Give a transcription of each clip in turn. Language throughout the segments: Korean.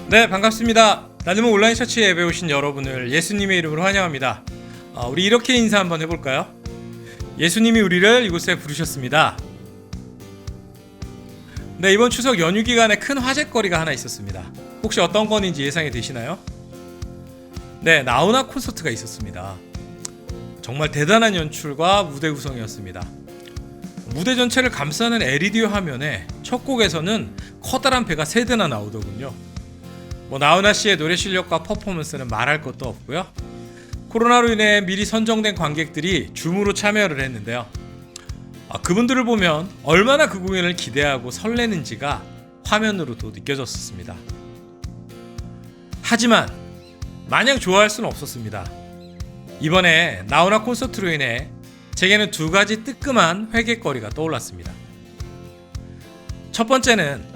네, 반갑습니다. 나눔은 온라인 처치 예배 오신 여러분을 예수님의 이름으로 환영합니다. 우리 이렇게 인사 한번 해볼까요? 예수님이 우리를 이곳에 부르셨습니다. 네, 이번 추석 연휴 기간에 큰 화제거리가 하나 있었습니다. 혹시 어떤 건인지 예상이 되시나요? 네, 나훈아 콘서트가 있었습니다. 정말 대단한 연출과 무대 구성이었습니다. 무대 전체를 감싸는 LED 화면에 첫 곡에서는 커다란 배가 3대나 나오더군요. 나훈아 씨의 노래 실력과 퍼포먼스는 말할 것도 없고요. 코로나로 인해 미리 선정된 관객들이 줌으로 참여를 했는데요. 그분들을 보면 얼마나 그 공연을 기대하고 설레는지가 화면으로도 느껴졌습니다. 하지만 마냥 좋아할 수는 없었습니다. 이번에 나훈아 콘서트로 인해 제게는 2가지 뜨끔한 회개거리가 떠올랐습니다. 첫 번째는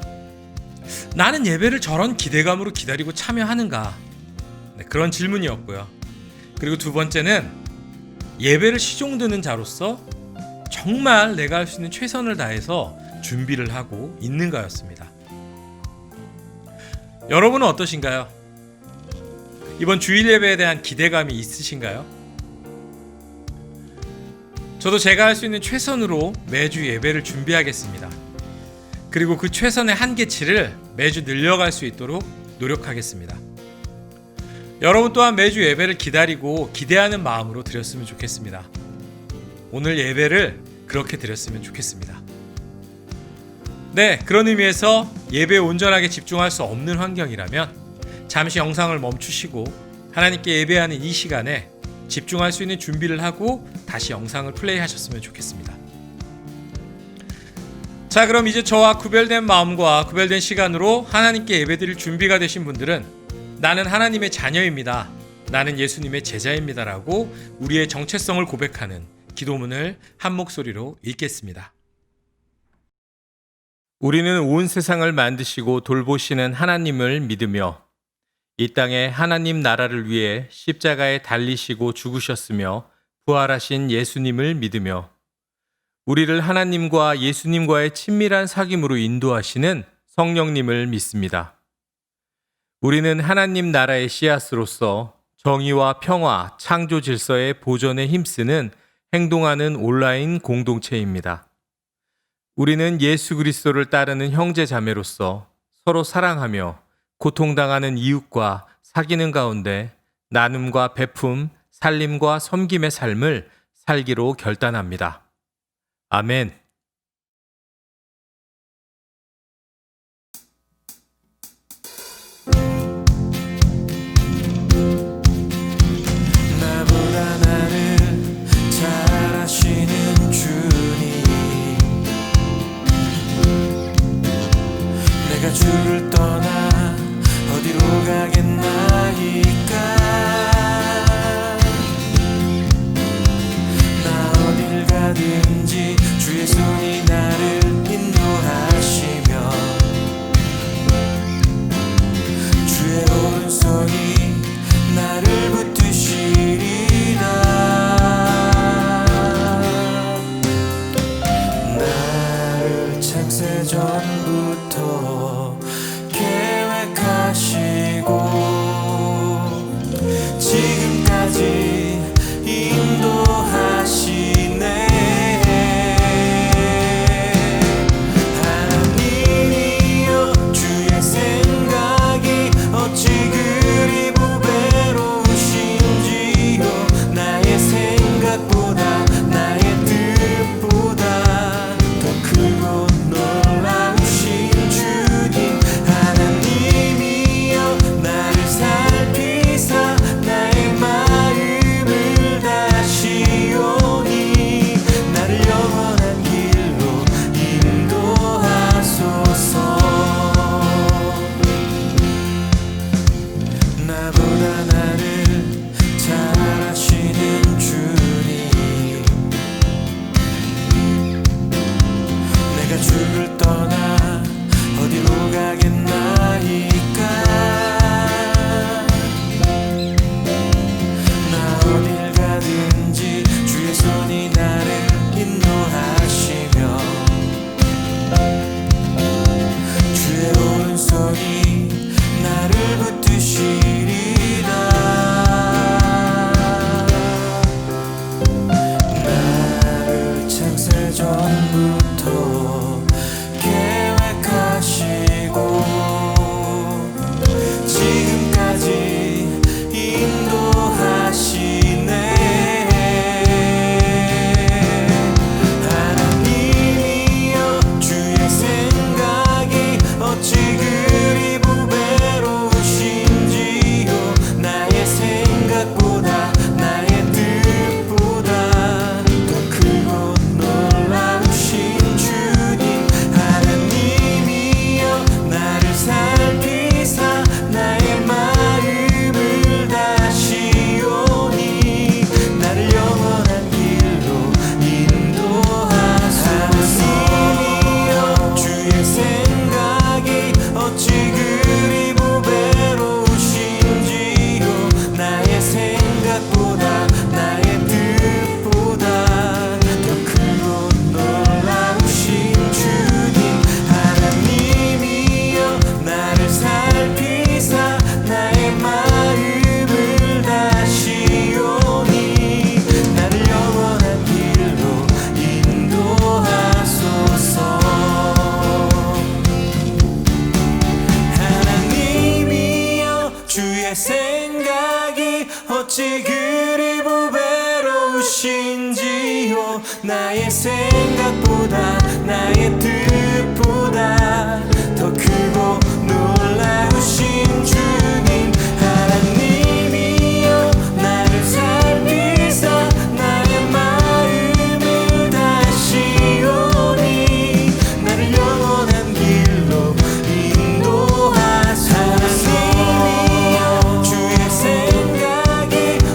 나는 예배를 저런 기대감으로 기다리고 참여하는가? 그런 질문이었고요. 그리고 2번째는 예배를 시종드는 자로서 정말 내가 할 수 있는 최선을 다해서 준비를 하고 있는가였습니다. 여러분은 어떠신가요? 이번 주일 예배에 대한 기대감이 있으신가요? 저도 제가 할 수 있는 최선으로 매주 예배를 준비하겠습니다. 그리고 그 최선의 한계치를 매주 늘려갈 수 있도록 노력하겠습니다. 여러분 또한 매주 예배를 기다리고 기대하는 마음으로 드렸으면 좋겠습니다. 오늘 예배를 그렇게 드렸으면 좋겠습니다. 네, 그런 의미에서 예배에 온전하게 집중할 수 없는 환경이라면 잠시 영상을 멈추시고 하나님께 예배하는 이 시간에 집중할 수 있는 준비를 하고 다시 영상을 플레이하셨으면 좋겠습니다. 자, 그럼 이제 저와 구별된 마음과 구별된 시간으로 하나님께 예배드릴 준비가 되신 분들은 나는 하나님의 자녀입니다. 나는 예수님의 제자입니다. 라고 우리의 정체성을 고백하는 기도문을 한 목소리로 읽겠습니다. 우리는 온 세상을 만드시고 돌보시는 하나님을 믿으며 이 땅에 하나님 나라를 위해 십자가에 달리시고 죽으셨으며 부활하신 예수님을 믿으며 우리를 하나님과 예수님과의 친밀한 사귐으로 인도하시는 성령님을 믿습니다. 우리는 하나님 나라의 씨앗으로서 정의와 평화, 창조 질서의 보존에 힘쓰는 행동하는 온라인 공동체입니다. 우리는 예수 그리스도를 따르는 형제 자매로서 서로 사랑하며 고통당하는 이웃과 사귀는 가운데 나눔과 베품, 살림과 섬김의 삶을 살기로 결단합니다. 아멘. 나보다 나를 잘 아시는 주님, 내가 주를 떠나 어디로 가겠나이까. 나 어딜 가든지 주의 손 어찌 그리 부배로우신지요. 나의 생각보다 나의 뜻보다 더 크고 놀라우신 주님 하나님이여 나를 살피사 나의 마음을 다시오니 나를 영원한 길로 인도하소서. 하나님이여 주의 생각이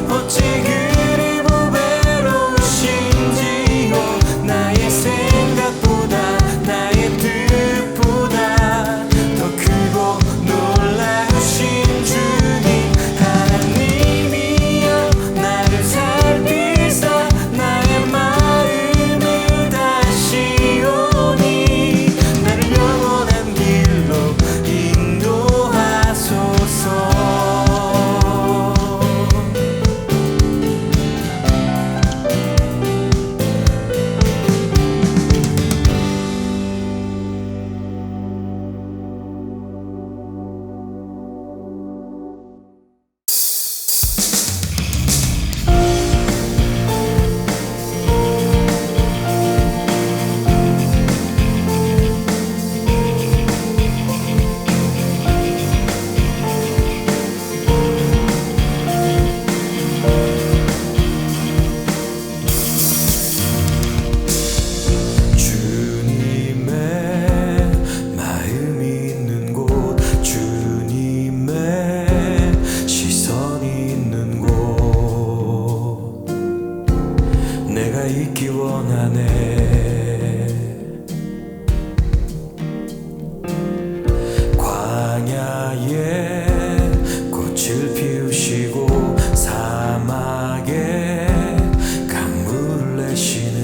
어찌 그리 부배로우신지요. 나의 생각보다 나의 뜻보다 더 크고 놀라우신 주님 하나님이여 나를 살피사 나의 마음을 다시오니 나를 영원한 길로 인도하소서. 주님의 마음이 있는 곳 주님의 시선이 있는 곳 내가 있기 원하네. 광야에 꽃을 피우시고 사막에 강물을 내시는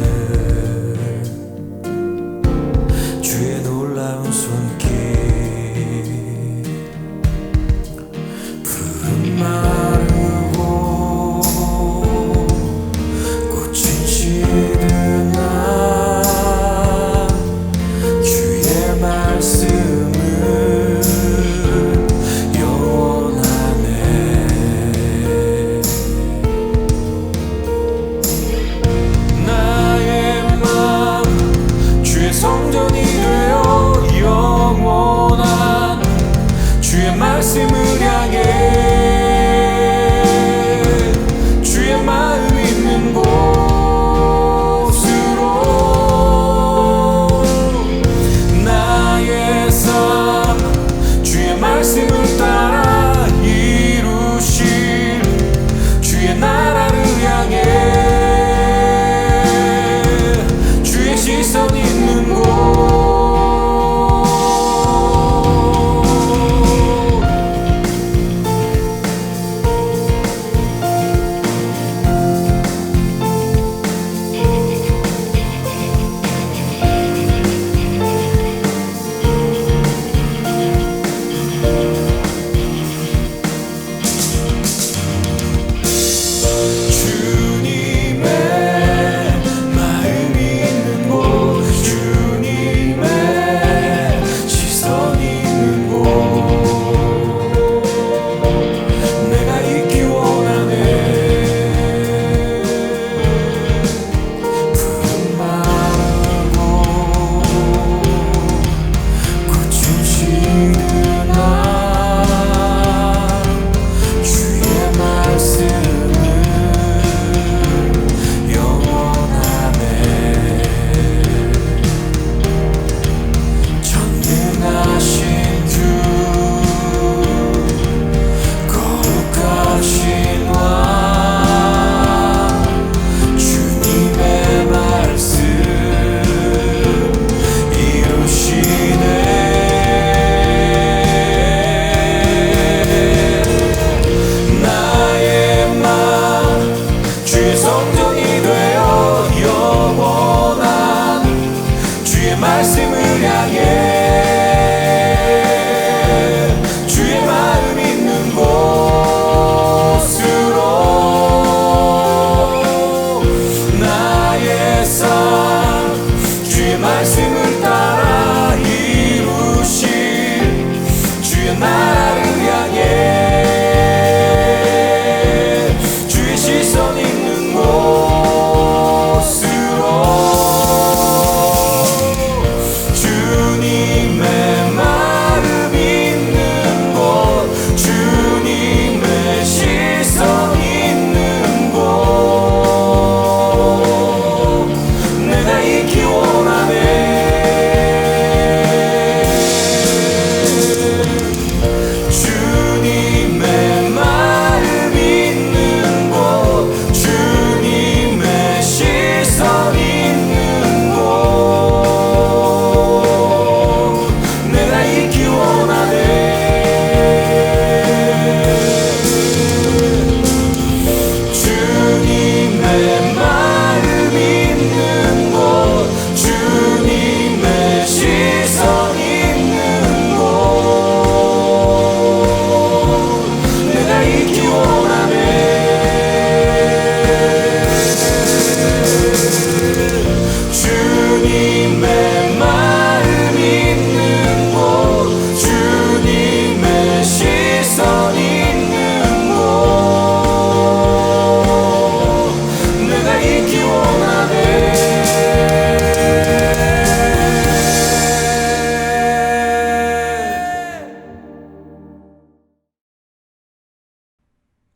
주의 놀라운 손길 푸른 마르고 꽃이 지는 날 주의 말씀은 영원하네. 나의 마음 주의 성전이 되어 영원한 주의 말씀을 향해 주의 마음 있는 곳으로 나의 삶 주의 말씀을 따라 이루실 주의 나라를 향해 주의 시선 있는 곳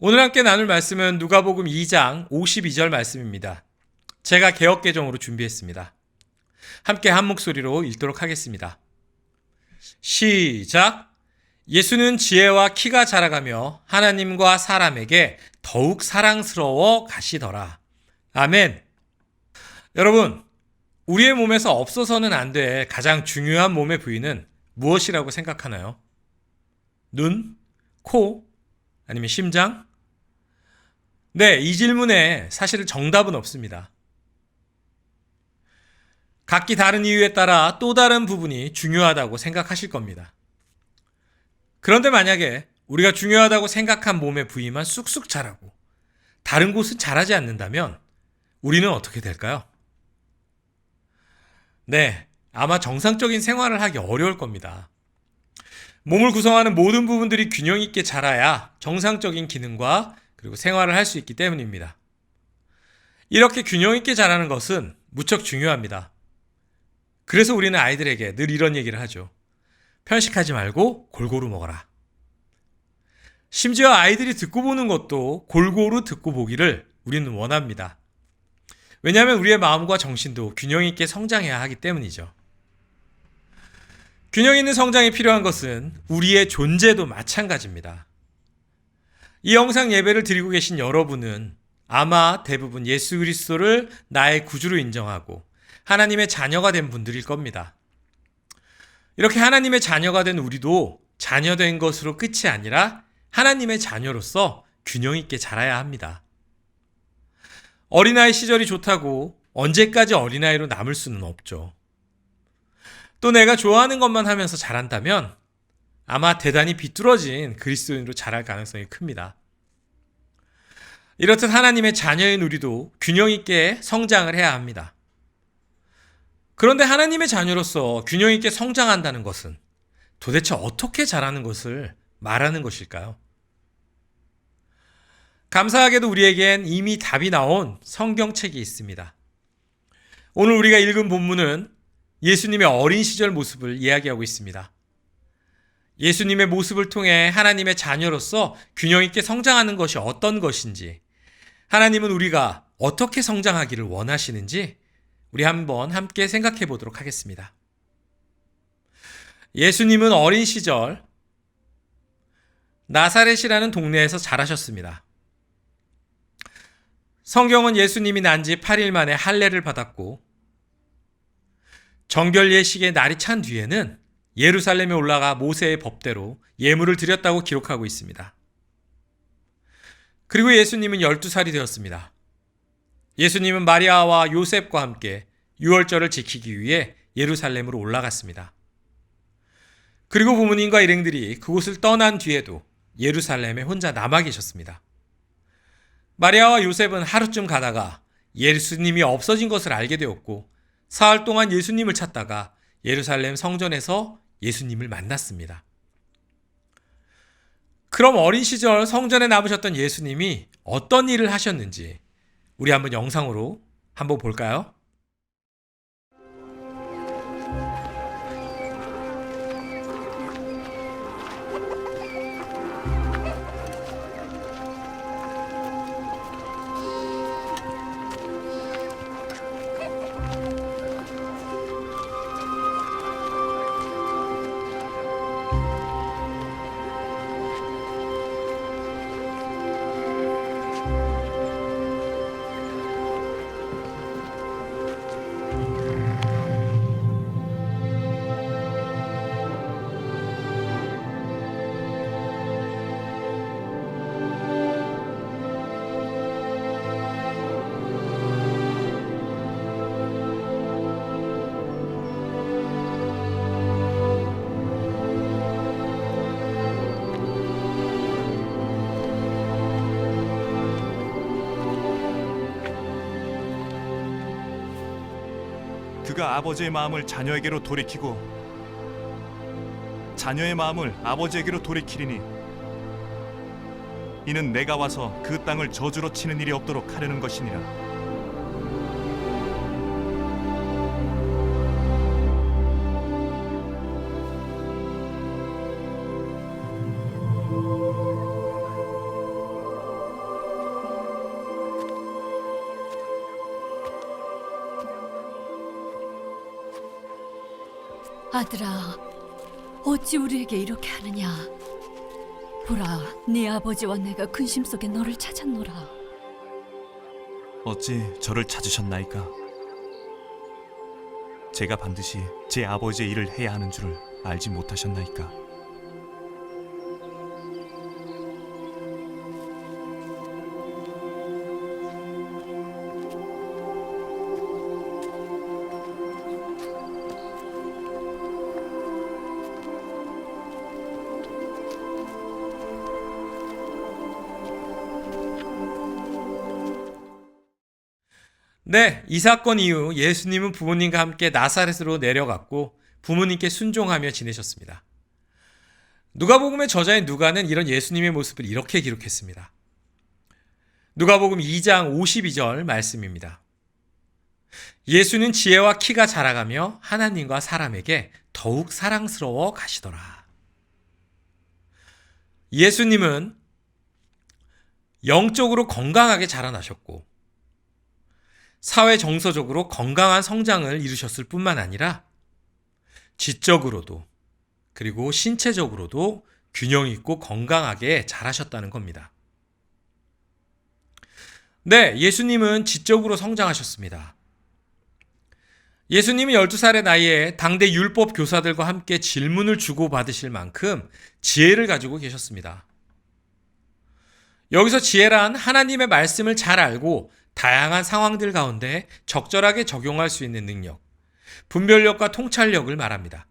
오늘 함께 나눌 말씀은 누가복음 2장 52절 말씀입니다. 제가 개역개정으로 준비했습니다. 함께 한 목소리로 읽도록 하겠습니다. 시작! 예수는 지혜와 키가 자라가며 하나님과 사람에게 더욱 사랑스러워 가시더라. 아멘. 여러분, 우리의 몸에서 없어서는 안 될 가장 중요한 몸의 부위는 무엇이라고 생각하나요? 눈? 코? 아니면 심장? 네, 이 질문에 사실 정답은 없습니다. 각기 다른 이유에 따라 또 다른 부분이 중요하다고 생각하실 겁니다. 그런데 만약에 우리가 중요하다고 생각한 몸의 부위만 쑥쑥 자라고 다른 곳은 자라지 않는다면 우리는 어떻게 될까요? 네, 아마 정상적인 생활을 하기 어려울 겁니다. 몸을 구성하는 모든 부분들이 균형 있게 자라야 정상적인 기능과 그리고 생활을 할 수 있기 때문입니다. 이렇게 균형 있게 자라는 것은 무척 중요합니다. 그래서 우리는 아이들에게 늘 이런 얘기를 하죠. 편식하지 말고 골고루 먹어라. 심지어 아이들이 듣고 보는 것도 골고루 듣고 보기를 우리는 원합니다. 왜냐하면 우리의 마음과 정신도 균형 있게 성장해야 하기 때문이죠. 균형 있는 성장이 필요한 것은 우리의 존재도 마찬가지입니다. 이 영상 예배를 드리고 계신 여러분은 아마 대부분 예수 그리스도를 나의 구주로 인정하고 하나님의 자녀가 된 분들일 겁니다. 이렇게 하나님의 자녀가 된 우리도 자녀된 것으로 끝이 아니라 하나님의 자녀로서 균형 있게 자라야 합니다. 어린아이 시절이 좋다고 언제까지 어린아이로 남을 수는 없죠. 또 내가 좋아하는 것만 하면서 자란다면 아마 대단히 비뚤어진 그리스도인으로 자랄 가능성이 큽니다. 이렇듯 하나님의 자녀인 우리도 균형 있게 성장을 해야 합니다. 그런데 하나님의 자녀로서 균형 있게 성장한다는 것은 도대체 어떻게 자라는 것을 말하는 것일까요? 감사하게도 우리에겐 이미 답이 나온 성경책이 있습니다. 오늘 우리가 읽은 본문은 예수님의 어린 시절 모습을 이야기하고 있습니다. 예수님의 모습을 통해 하나님의 자녀로서 균형 있게 성장하는 것이 어떤 것인지, 하나님은 우리가 어떻게 성장하기를 원하시는지 우리 한번 함께 생각해 보도록 하겠습니다. 예수님은 어린 시절 나사렛이라는 동네에서 자라셨습니다. 성경은 예수님이 난 지 8일 만에 할례를 받았고 정결 예식의 날이 찬 뒤에는 예루살렘에 올라가 모세의 법대로 예물을 드렸다고 기록하고 있습니다. 그리고 예수님은 12살이 되었습니다. 예수님은 마리아와 요셉과 함께 유월절을 지키기 위해 예루살렘으로 올라갔습니다. 그리고 부모님과 일행들이 그곳을 떠난 뒤에도 예루살렘에 혼자 남아 계셨습니다. 마리아와 요셉은 하루쯤 가다가 예수님이 없어진 것을 알게 되었고 사흘 동안 예수님을 찾다가 예루살렘 성전에서 예수님을 만났습니다. 그럼 어린 시절 성전에 남으셨던 예수님이 어떤 일을 하셨는지 우리 한번 영상으로 한번 볼까요? 그가 아버지의 마음을 자녀에게로 돌이키고 자녀의 마음을 아버지에게로 돌이키리니 이는 내가 와서 그 땅을 저주로 치는 일이 없도록 하려는 것이니라. 아들아, 어찌 우리에게 이렇게 하느냐? 보라, 네 아버지와 내가 근심 속에 너를 찾았노라. 어찌 저를 찾으셨나이까? 제가 반드시 제 아버지의 일을 해야 하는 줄을 알지 못하셨나이까? 네, 이 사건 이후 예수님은 부모님과 함께 나사렛으로 내려갔고 부모님께 순종하며 지내셨습니다. 누가복음의 저자인 누가는 이런 예수님의 모습을 이렇게 기록했습니다. 누가복음 2장 52절 말씀입니다. 예수는 지혜와 키가 자라가며 하나님과 사람에게 더욱 사랑스러워 가시더라. 예수님은 영적으로 건강하게 자라나셨고 사회 정서적으로 건강한 성장을 이루셨을 뿐만 아니라 지적으로도 그리고 신체적으로도 균형 있고 건강하게 자라셨다는 겁니다. 네, 예수님은 지적으로 성장하셨습니다. 예수님은 12살의 나이에 당대 율법 교사들과 함께 질문을 주고받으실 만큼 지혜를 가지고 계셨습니다. 여기서 지혜란 하나님의 말씀을 잘 알고 다양한 상황들 가운데 적절하게 적용할 수 있는 능력, 분별력과 통찰력을 말합니다.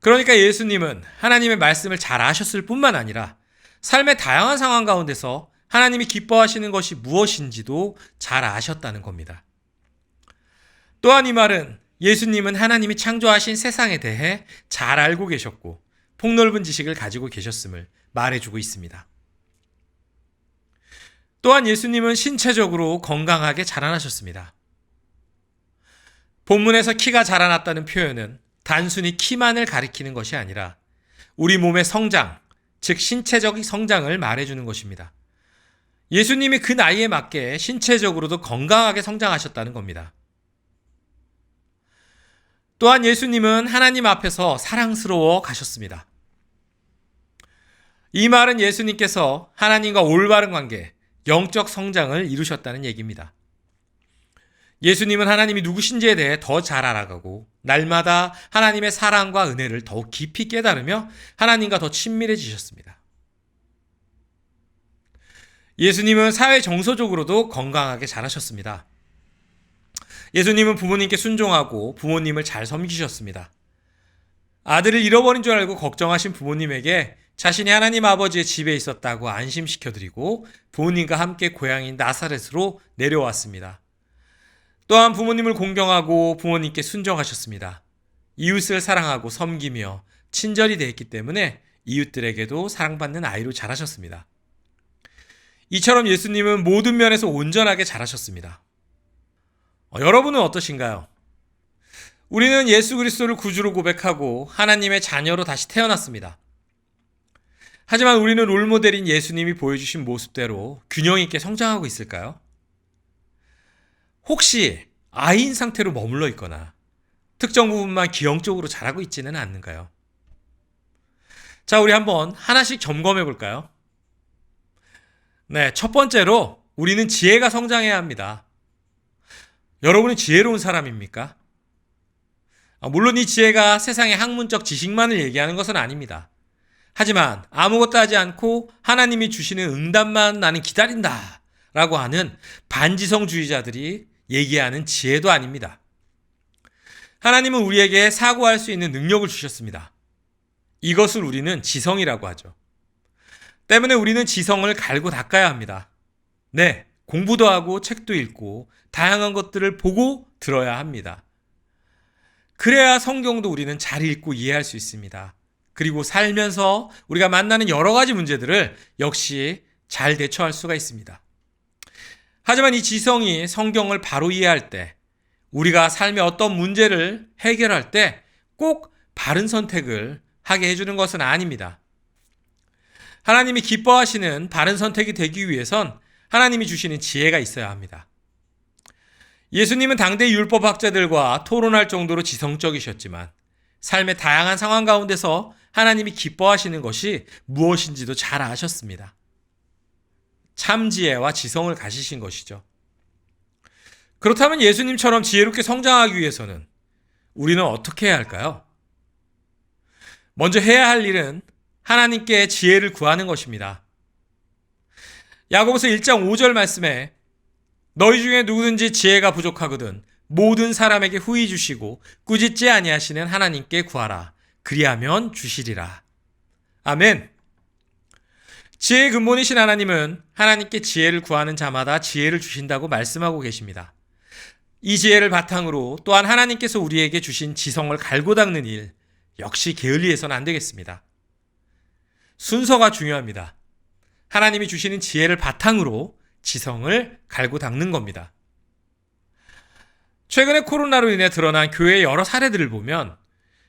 그러니까 예수님은 하나님의 말씀을 잘 아셨을 뿐만 아니라 삶의 다양한 상황 가운데서 하나님이 기뻐하시는 것이 무엇인지도 잘 아셨다는 겁니다. 또한 이 말은 예수님은 하나님이 창조하신 세상에 대해 잘 알고 계셨고 폭넓은 지식을 가지고 계셨음을 말해주고 있습니다. 또한 예수님은 신체적으로 건강하게 자라나셨습니다. 본문에서 키가 자라났다는 표현은 단순히 키만을 가리키는 것이 아니라 우리 몸의 성장, 즉 신체적 성장을 말해주는 것입니다. 예수님이 그 나이에 맞게 신체적으로도 건강하게 성장하셨다는 겁니다. 또한 예수님은 하나님 앞에서 사랑스러워 가셨습니다. 이 말은 예수님께서 하나님과 올바른 관계, 영적 성장을 이루셨다는 얘기입니다. 예수님은 하나님이 누구신지에 대해 더 잘 알아가고 날마다 하나님의 사랑과 은혜를 더욱 깊이 깨달으며 하나님과 더 친밀해지셨습니다. 예수님은 사회 정서적으로도 건강하게 자라셨습니다. 예수님은 부모님께 순종하고 부모님을 잘 섬기셨습니다. 아들을 잃어버린 줄 알고 걱정하신 부모님에게 자신이 하나님 아버지의 집에 있었다고 안심시켜드리고 부모님과 함께 고향인 나사렛으로 내려왔습니다. 또한 부모님을 공경하고 부모님께 순종하셨습니다. 이웃을 사랑하고 섬기며 친절히 대했기 때문에 이웃들에게도 사랑받는 아이로 자라셨습니다. 이처럼 예수님은 모든 면에서 온전하게 자라셨습니다. 여러분은 어떠신가요? 우리는 예수 그리스도를 구주로 고백하고 하나님의 자녀로 다시 태어났습니다. 하지만 우리는 롤모델인 예수님이 보여주신 모습대로 균형 있게 성장하고 있을까요? 혹시 아이인 상태로 머물러 있거나 특정 부분만 기형적으로 자라고 있지는 않는가요? 자, 우리 한번 하나씩 점검해 볼까요? 네, 첫 번째로 우리는 지혜가 성장해야 합니다. 여러분은 지혜로운 사람입니까? 물론 이 지혜가 세상의 학문적 지식만을 얘기하는 것은 아닙니다. 하지만 아무것도 하지 않고 하나님이 주시는 응답만 나는 기다린다 라고 하는 반지성주의자들이 얘기하는 지혜도 아닙니다. 하나님은 우리에게 사고할 수 있는 능력을 주셨습니다. 이것을 우리는 지성이라고 하죠. 때문에 우리는 지성을 갈고 닦아야 합니다. 네, 공부도 하고 책도 읽고 다양한 것들을 보고 들어야 합니다. 그래야 성경도 우리는 잘 읽고 이해할 수 있습니다. 그리고 살면서 우리가 만나는 여러 가지 문제들을 역시 잘 대처할 수가 있습니다. 하지만 이 지성이 성경을 바로 이해할 때, 우리가 삶의 어떤 문제를 해결할 때 꼭 바른 선택을 하게 해주는 것은 아닙니다. 하나님이 기뻐하시는 바른 선택이 되기 위해선 하나님이 주시는 지혜가 있어야 합니다. 예수님은 당대 율법학자들과 토론할 정도로 지성적이셨지만 삶의 다양한 상황 가운데서 하나님이 기뻐하시는 것이 무엇인지도 잘 아셨습니다. 참 지혜와 지성을 가지신 것이죠. 그렇다면 예수님처럼 지혜롭게 성장하기 위해서는 우리는 어떻게 해야 할까요? 먼저 해야 할 일은 하나님께 지혜를 구하는 것입니다. 야고보서 1장 5절 말씀에 너희 중에 누구든지 지혜가 부족하거든 모든 사람에게 후히 주시고 꾸짖지 아니하시는 하나님께 구하라. 그리하면 주시리라. 아멘. 지혜의 근본이신 하나님은 하나님께 지혜를 구하는 자마다 지혜를 주신다고 말씀하고 계십니다. 이 지혜를 바탕으로 또한 하나님께서 우리에게 주신 지성을 갈고 닦는 일 역시 게을리해서는 안 되겠습니다. 순서가 중요합니다. 하나님이 주시는 지혜를 바탕으로 지성을 갈고 닦는 겁니다. 최근에 코로나로 인해 드러난 교회의 여러 사례들을 보면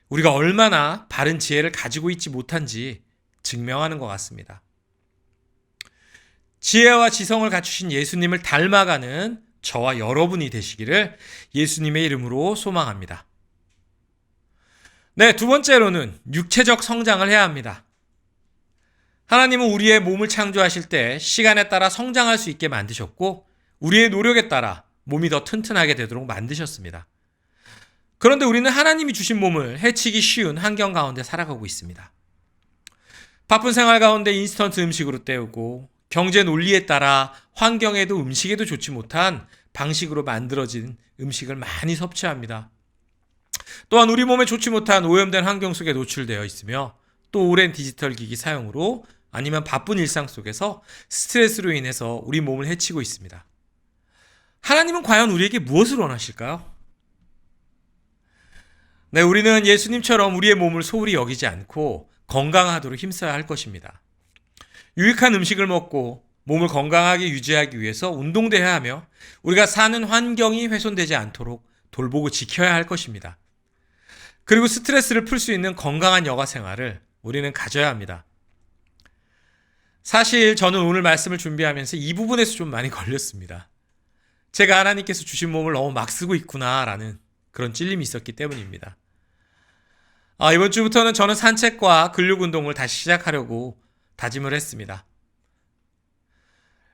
우리가 얼마나 바른 지혜를 가지고 있지 못한지 증명하는 것 같습니다. 지혜와 지성을 갖추신 예수님을 닮아가는 저와 여러분이 되시기를 예수님의 이름으로 소망합니다. 네, 두 번째로는 육체적 성장을 해야 합니다. 하나님은 우리의 몸을 창조하실 때 시간에 따라 성장할 수 있게 만드셨고 우리의 노력에 따라 몸이 더 튼튼하게 되도록 만드셨습니다. 그런데 우리는 하나님이 주신 몸을 해치기 쉬운 환경 가운데 살아가고 있습니다. 바쁜 생활 가운데 인스턴트 음식으로 때우고 경제 논리에 따라 환경에도 음식에도 좋지 못한 방식으로 만들어진 음식을 많이 섭취합니다. 또한 우리 몸에 좋지 못한 오염된 환경 속에 노출되어 있으며 또 오랜 디지털 기기 사용으로 아니면 바쁜 일상 속에서 스트레스로 인해서 우리 몸을 해치고 있습니다. 하나님은 과연 우리에게 무엇을 원하실까요? 네, 우리는 예수님처럼 우리의 몸을 소홀히 여기지 않고 건강하도록 힘써야 할 것입니다. 유익한 음식을 먹고 몸을 건강하게 유지하기 위해서 운동도 해야 하며 우리가 사는 환경이 훼손되지 않도록 돌보고 지켜야 할 것입니다. 그리고 스트레스를 풀 수 있는 건강한 여가 생활을 우리는 가져야 합니다. 사실 저는 오늘 말씀을 준비하면서 이 부분에서 좀 많이 걸렸습니다. 제가 하나님께서 주신 몸을 너무 막 쓰고 있구나라는 그런 찔림이 있었기 때문입니다. 이번 주부터는 저는 산책과 근력 운동을 다시 시작하려고 다짐을 했습니다.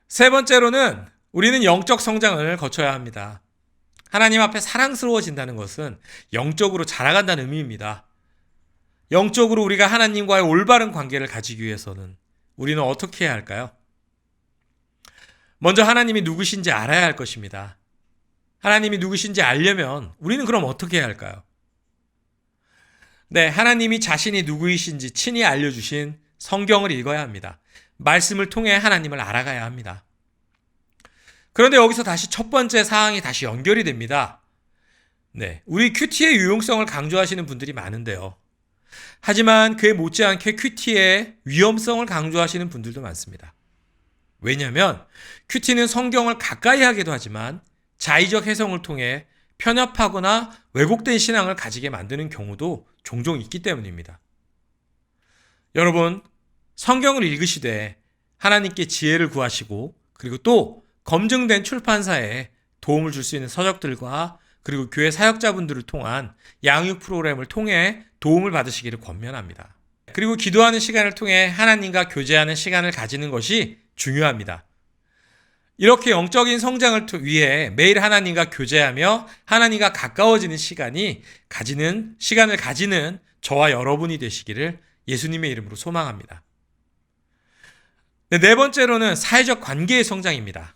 세 번째로는 우리는 영적 성장을 거쳐야 합니다. 하나님 앞에 사랑스러워진다는 것은 영적으로 자라간다는 의미입니다. 영적으로 우리가 하나님과의 올바른 관계를 가지기 위해서는 우리는 어떻게 해야 할까요? 먼저 하나님이 누구신지 알아야 할 것입니다. 하나님이 누구신지 알려면 우리는 그럼 어떻게 해야 할까요? 네, 하나님이 자신이 누구이신지 친히 알려주신 성경을 읽어야 합니다. 말씀을 통해 하나님을 알아가야 합니다. 그런데 여기서 다시 첫 번째 사항이 다시 연결이 됩니다. 네, 우리 큐티의 유용성을 강조하시는 분들이 많은데요. 하지만 그에 못지않게 큐티의 위험성을 강조하시는 분들도 많습니다. 왜냐하면 큐티는 성경을 가까이 하기도 하지만 자의적 해석을 통해 편협하거나 왜곡된 신앙을 가지게 만드는 경우도 종종 있기 때문입니다. 여러분, 성경을 읽으시되 하나님께 지혜를 구하시고 그리고 또 검증된 출판사에 도움을 줄 수 있는 서적들과 그리고 교회 사역자분들을 통한 양육 프로그램을 통해 도움을 받으시기를 권면합니다. 그리고 기도하는 시간을 통해 하나님과 교제하는 시간을 가지는 것이 중요합니다. 이렇게 영적인 성장을 위해 매일 하나님과 교제하며 하나님과 가까워지는 시간을 가지는 저와 여러분이 되시기를 예수님의 이름으로 소망합니다. 네 번째로는 사회적 관계의 성장입니다.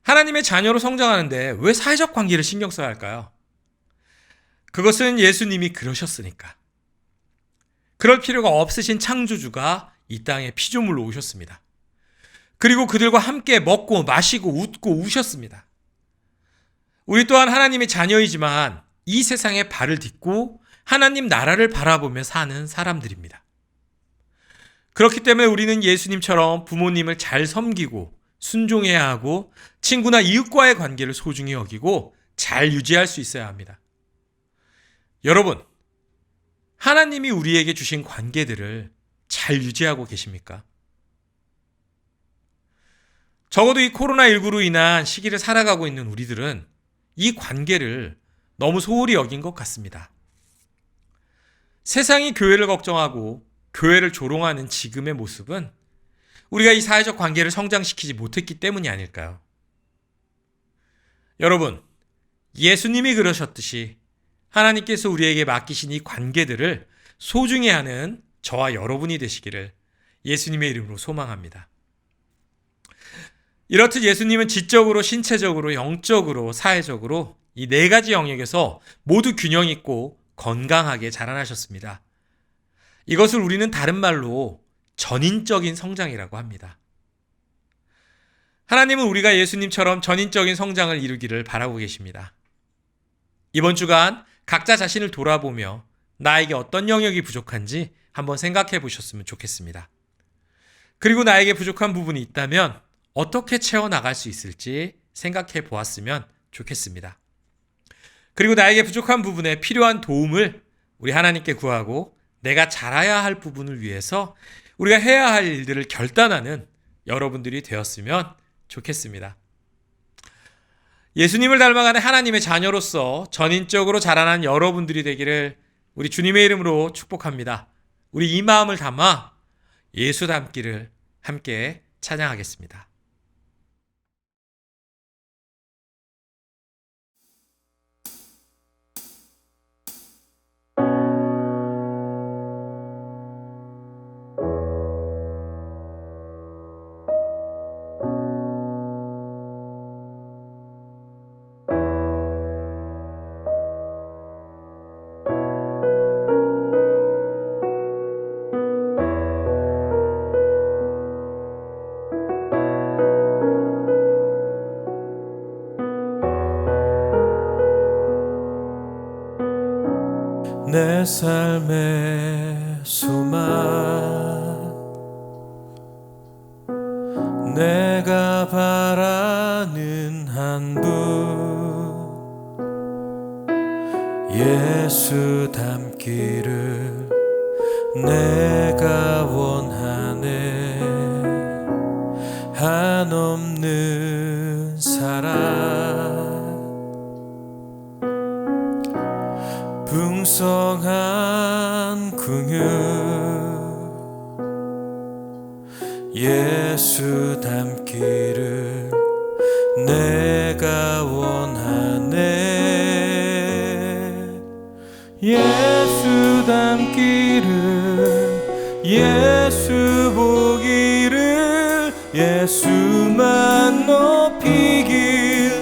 하나님의 자녀로 성장하는데 왜 사회적 관계를 신경 써야 할까요? 그것은 예수님이 그러셨으니까. 그럴 필요가 없으신 창조주가 이 땅에 피조물로 오셨습니다. 그리고 그들과 함께 먹고 마시고 웃고 우셨습니다. 우리 또한 하나님의 자녀이지만 이 세상에 발을 딛고 하나님 나라를 바라보며 사는 사람들입니다. 그렇기 때문에 우리는 예수님처럼 부모님을 잘 섬기고 순종해야 하고 친구나 이웃과의 관계를 소중히 여기고 잘 유지할 수 있어야 합니다. 여러분, 하나님이 우리에게 주신 관계들을 잘 유지하고 계십니까? 적어도 이 코로나19로 인한 시기를 살아가고 있는 우리들은 이 관계를 너무 소홀히 여긴 것 같습니다. 세상이 교회를 걱정하고 교회를 조롱하는 지금의 모습은 우리가 이 사회적 관계를 성장시키지 못했기 때문이 아닐까요? 여러분, 예수님이 그러셨듯이 하나님께서 우리에게 맡기신 이 관계들을 소중히 하는 저와 여러분이 되시기를 예수님의 이름으로 소망합니다. 이렇듯 예수님은 지적으로, 신체적으로, 영적으로, 사회적으로 이 네 가지 영역에서 모두 균형 있고 건강하게 자라나셨습니다. 이것을 우리는 다른 말로 전인적인 성장이라고 합니다. 하나님은 우리가 예수님처럼 전인적인 성장을 이루기를 바라고 계십니다. 이번 주간 각자 자신을 돌아보며 나에게 어떤 영역이 부족한지 한번 생각해 보셨으면 좋겠습니다. 그리고 나에게 부족한 부분이 있다면 어떻게 채워나갈 수 있을지 생각해 보았으면 좋겠습니다. 그리고 나에게 부족한 부분에 필요한 도움을 우리 하나님께 구하고 내가 잘해야 할 부분을 위해서 우리가 해야 할 일들을 결단하는 여러분들이 되었으면 좋겠습니다. 예수님을 닮아가는 하나님의 자녀로서 전인적으로 자라난 여러분들이 되기를 우리 주님의 이름으로 축복합니다. 우리 이 마음을 담아 예수 닮기를 함께 찬양하겠습니다. 내 삶의 소망 내가 바라는 한 분 예수 닮기를 내가 원하네 한없는 사랑 풍성한 긍휼 예수 닮기를 내가 원하네 예수 닮기를 예수 보기를 예수만 높이길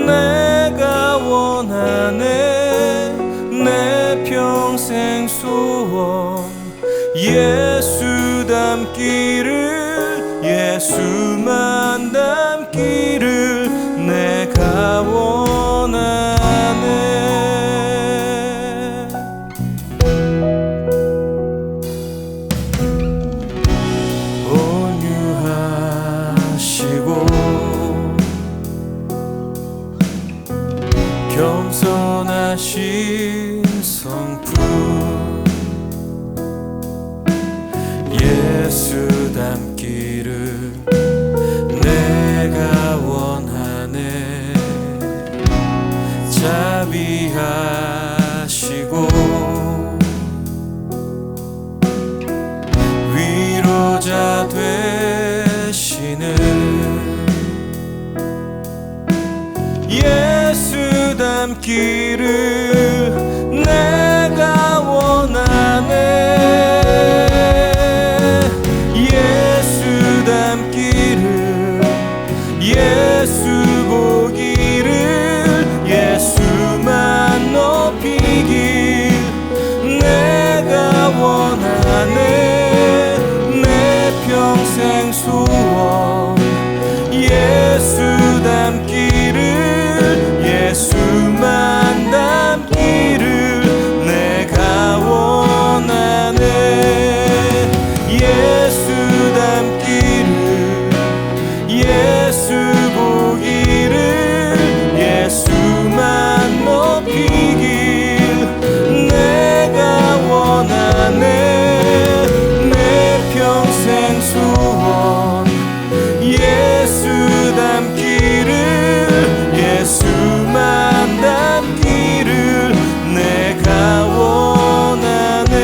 내가 원하네 내 평생 소원 예수 닮기를 예수만 닮기를 내가 원하네 온유하시고 겸손하신 성품 예수 닮기를 내가 원하네 자비하시고 위로자 되시는 예수 닮기를 내가 원하네 예수 닮기를 예수 보기를 예수만 높이길 내가 원하네 내 평생 소원 예수 닮기를 예수만 닮기를 내가 원하네 예수 닮기를 예수 보기를 예수만 높이길 내가 원하네 내 평생 소원 예수 닮기를 예수만 닮기를 내가 원하네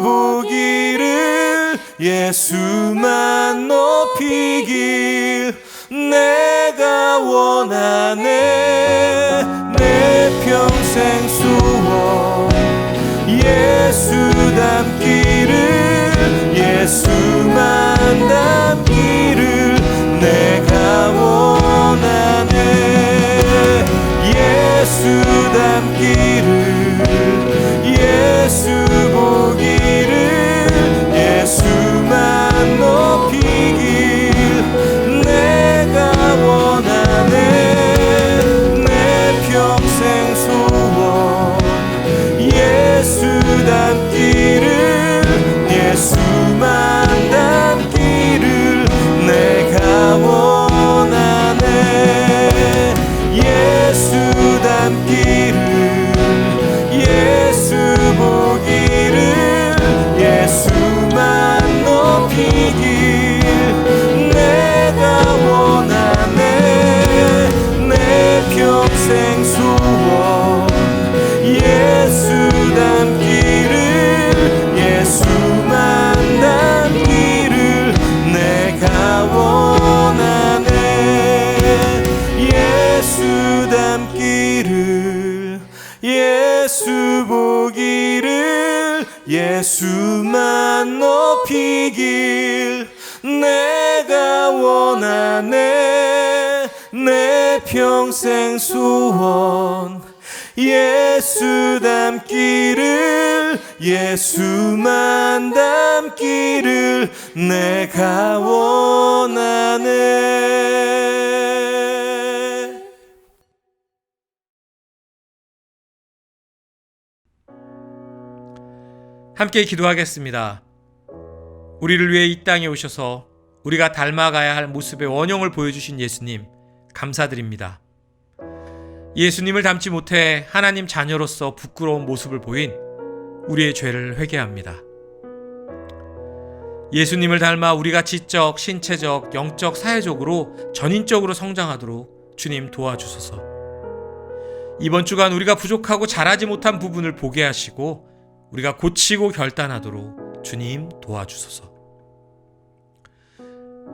보기를 예수만 높이길 내가 원하네. 내 평생 소원 예수 닮기를 예수만 닮기를 내가 원하네. 예수 닮기를 예수 보기를 예수만 높이길 내가 원하네. 내 평생 소원 예수 닮기를 예수만 닮기를 내가 원하네. 예수 닮기를 예수 보기를 예수만 높이길 내가 원하네. 내 평생 소원 예수 닮기를 예수만 닮기를 내가 원하네. 예수 닮기를 예수 보기를 예수만 높이길 내가 원하네. 내 평생 소원 예수 닮기를 예수만 닮기를 내가 원하네. 함께 기도하겠습니다. 우리를 위해 이 땅에 오셔서 우리가 닮아가야 할 모습의 원형을 보여주신 예수님, 감사드립니다. 예수님을 닮지 못해 하나님 자녀로서 부끄러운 모습을 보인 우리의 죄를 회개합니다. 예수님을 닮아 우리가 지적, 신체적, 영적, 사회적으로 전인적으로 성장하도록 주님 도와주소서. 이번 주간 우리가 부족하고 잘하지 못한 부분을 보게 하시고 우리가 고치고 결단하도록 주님 도와주소서.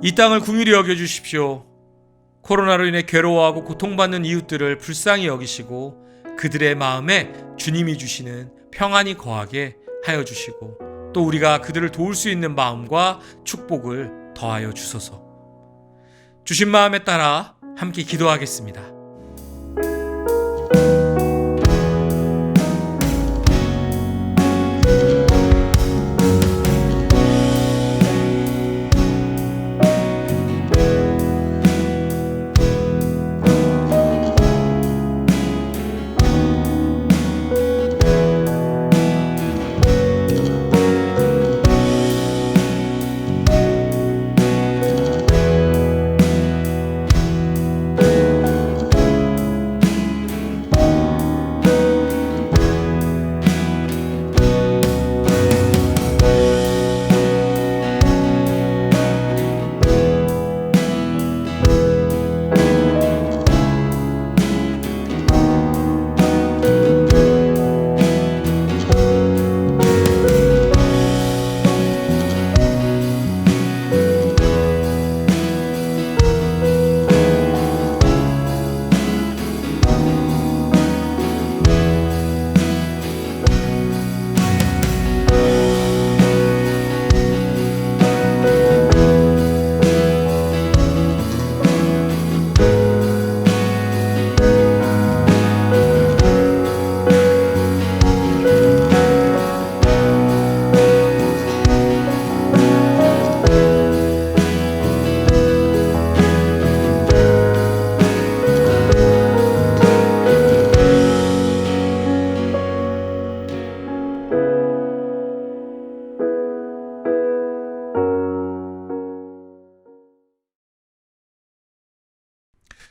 이 땅을 긍휼히 여겨주십시오. 코로나로 인해 괴로워하고 고통받는 이웃들을 불쌍히 여기시고 그들의 마음에 주님이 주시는 평안이 거하게 하여 주시고 또 우리가 그들을 도울 수 있는 마음과 축복을 더하여 주소서. 주신 마음에 따라 함께 기도하겠습니다.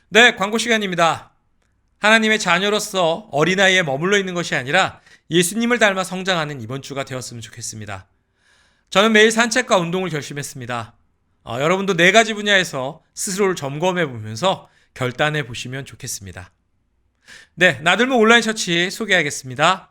네, 광고 시간입니다. 하나님의 자녀로서 어린아이에 머물러 있는 것이 아니라 예수님을 닮아 성장하는 이번 주가 되었으면 좋겠습니다. 저는 매일 산책과 운동을 결심했습니다. 여러분도 4가지 분야에서 스스로를 점검해 보면서 결단해 보시면 좋겠습니다. 네, 나들모 온라인 처치 소개하겠습니다.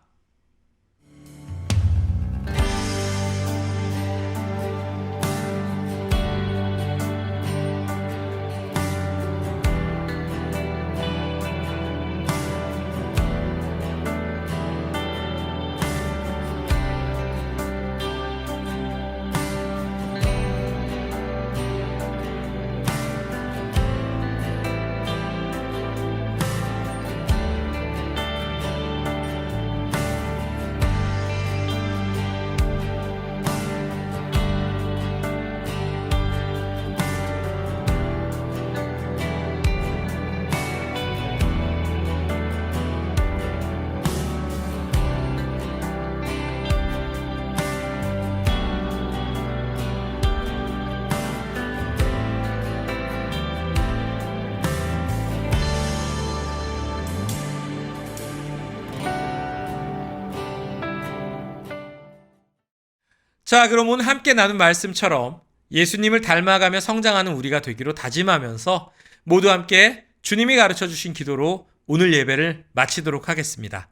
자, 그럼 오늘 함께 나눈 말씀처럼 예수님을 닮아가며 성장하는 우리가 되기로 다짐하면서 모두 함께 주님이 가르쳐 주신 기도로 오늘 예배를 마치도록 하겠습니다.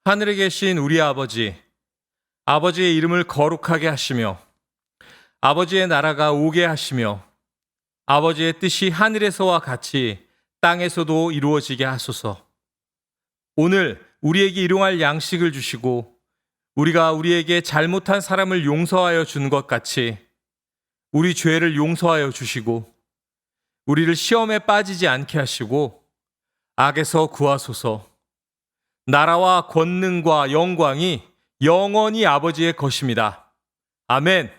하늘에 계신 우리 아버지, 아버지의 이름을 거룩하게 하시며 아버지의 나라가 오게 하시며 아버지의 뜻이 하늘에서와 같이 땅에서도 이루어지게 하소서. 오늘 우리에게 일용할 양식을 주시고 우리가 우리에게 잘못한 사람을 용서하여 준 것 같이 우리 죄를 용서하여 주시고 우리를 시험에 빠지지 않게 하시고 악에서 구하소서. 나라와 권능과 영광이 영원히 아버지의 것입니다. 아멘.